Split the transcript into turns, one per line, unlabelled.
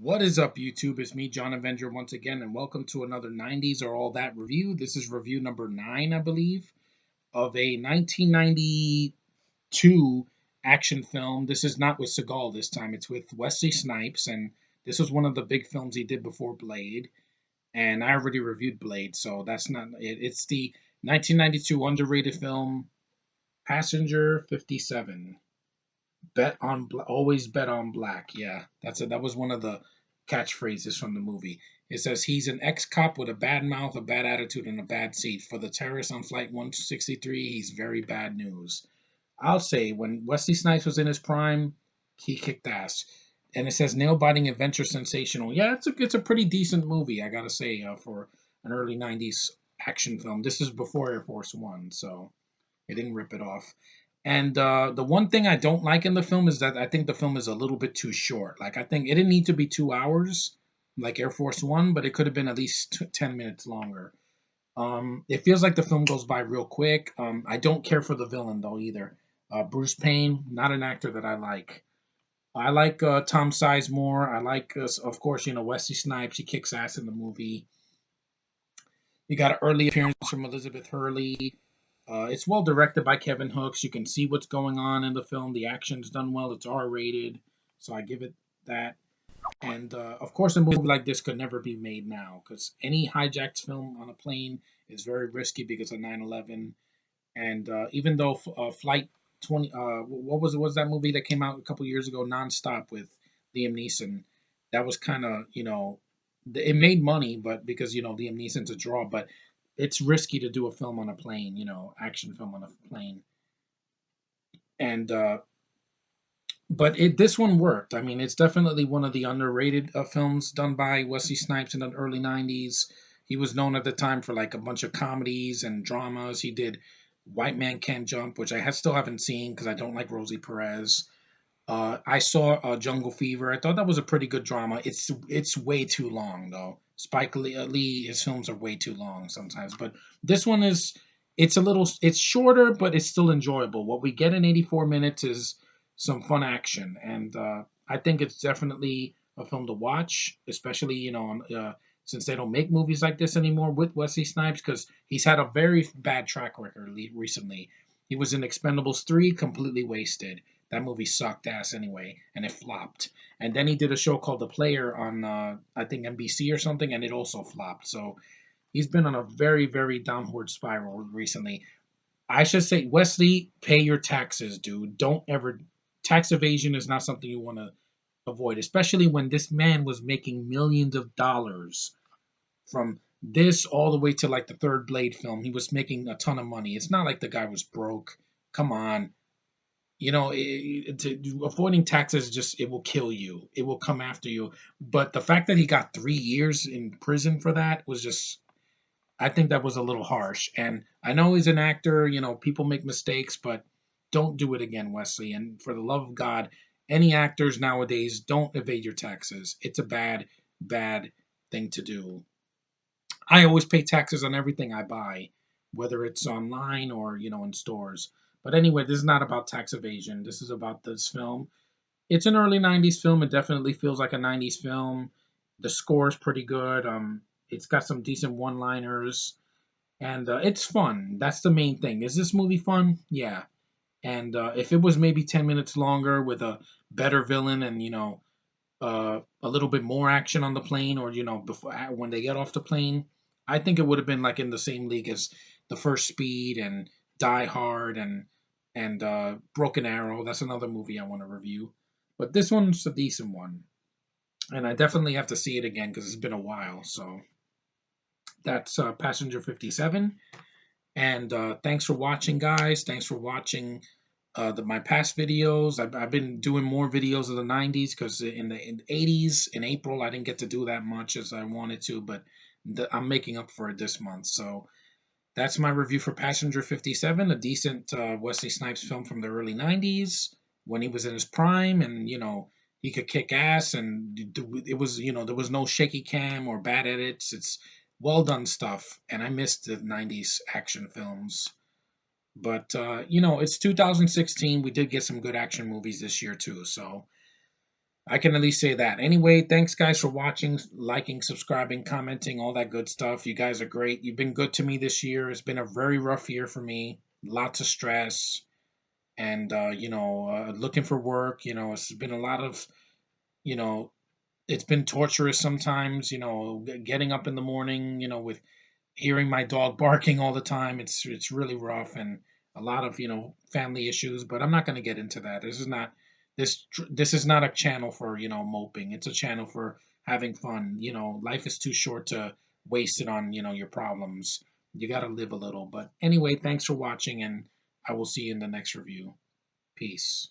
What is up, YouTube? It's me, John Avenger, once again, and welcome to another 90s or All That review. This is review number 9, I believe, of a 1992 action film. This is not with Seagal this time, it's with Wesley Snipes, and this was one of the big films he did before Blade. And I already reviewed Blade, so that's not it. It's the 1992 underrated film Passenger 57. Always bet on black. Yeah, that was one of the catchphrases from the movie. It says he's an ex-cop with a bad mouth, a bad attitude, and a bad seat. For the terrorists on Flight 163, he's very bad news. I'll say when Wesley Snipes was in his prime, he kicked ass. And it says nail-biting adventure sensational. Yeah, it's a pretty decent movie, I gotta say, for an early '90s action film. This is before Air Force One, so they didn't rip it off. And the one thing I don't like in the film is that I think the film is a little bit too short. Like, I think it didn't need to be 2 hours, like Air Force One, but it could have been at least 10 minutes longer. It feels like the film goes by real quick. I don't care for the villain though either. Bruce Payne, not an actor that I like. I like Tom Sizemore. I like, of course, Wesley Snipes. He kicks ass in the movie. You got an early appearance from Elizabeth Hurley. It's well directed by Kevin Hooks. You can see what's going on in the film. The action's done well. It's R rated, so I give it that. And of course, a movie like this could never be made now because any hijacked film on a plane is very risky because of 9/11. And even though Flight 20, what was that movie that came out a couple years ago, Nonstop with Liam Neeson? That was kind of, it made money, but because, Liam Neeson's a draw, but it's risky to do a film on a plane, action film on a plane. And but this one worked. I mean, it's definitely one of the underrated films done by Wesley Snipes in the early '90s. He was known at the time for like a bunch of comedies and dramas. He did White Man Can't Jump, which still haven't seen because I don't like Rosie Perez. I saw Jungle Fever. I thought that was a pretty good drama. It's way too long though. Spike Lee, his films are way too long sometimes, but this one is it's shorter, but it's still enjoyable. What we get in 84 minutes is some fun action, and I think it's definitely a film to watch, especially since they don't make movies like this anymore with Wesley Snipes because he's had a very bad track record recently. He was in Expendables 3, completely wasted. That movie sucked ass anyway, and it flopped. And then he did a show called The Player on, I think, NBC or something, and it also flopped. So he's been on a very, very downward spiral recently. I should say, Wesley, pay your taxes, dude. Don't ever. Tax evasion is not something you want to avoid, especially when this man was making millions of dollars from this all the way to like the third Blade film. He was making a ton of money. It's not like the guy was broke. Come on, avoiding taxes just it will kill you. It will come after you. But the fact that he got 3 years in prison for that was just, I think that was a little harsh. And I know he's an actor. People make mistakes, but don't do it again, Wesley. And for the love of God, any actors nowadays, don't evade your taxes. It's a bad, bad thing to do. I always pay taxes on everything I buy, whether it's online or in stores. But anyway, this is not about tax evasion. This is about this film. It's an early '90s film. It definitely feels like a '90s film. The score is pretty good. It's got some decent one-liners, and it's fun. That's the main thing. Is this movie fun? Yeah. And if it was maybe 10 minutes longer with a better villain and a little bit more action on the plane, or before when they get off the plane, I think it would have been like in the same league as the first Speed and Die Hard and Broken Arrow. That's another movie I want to review, but this one's a decent one, and I definitely have to see it again because it's been a while. So that's Passenger 57. And thanks for watching, guys. Thanks for watching my past videos. I've been doing more videos of the '90s because in the '80s in April I didn't get to do that much as I wanted to, but I'm making up for it this month. So that's my review for Passenger 57, a decent Wesley Snipes film from the early '90s when he was in his prime, and he could kick ass, and it was there was no shaky cam or bad edits. It's well done stuff, and I missed the '90s action films. But it's 2016. We did get some good action movies this year too. So I can at least say that. Anyway, thanks guys for watching, liking, subscribing, commenting, all that good stuff. You guys are great. You've been good to me this year. It's been a very rough year for me. Lots of stress and looking for work. It's been a lot of, you know, it's been torturous sometimes, getting up in the morning, with hearing my dog barking all the time. It's really rough and a lot of family issues. But I'm not going to get into that. This is not a channel for moping. It's a channel for having fun. Life is too short to waste it on your problems. You got to live a little. But anyway, thanks for watching, and I will see you in the next review. Peace.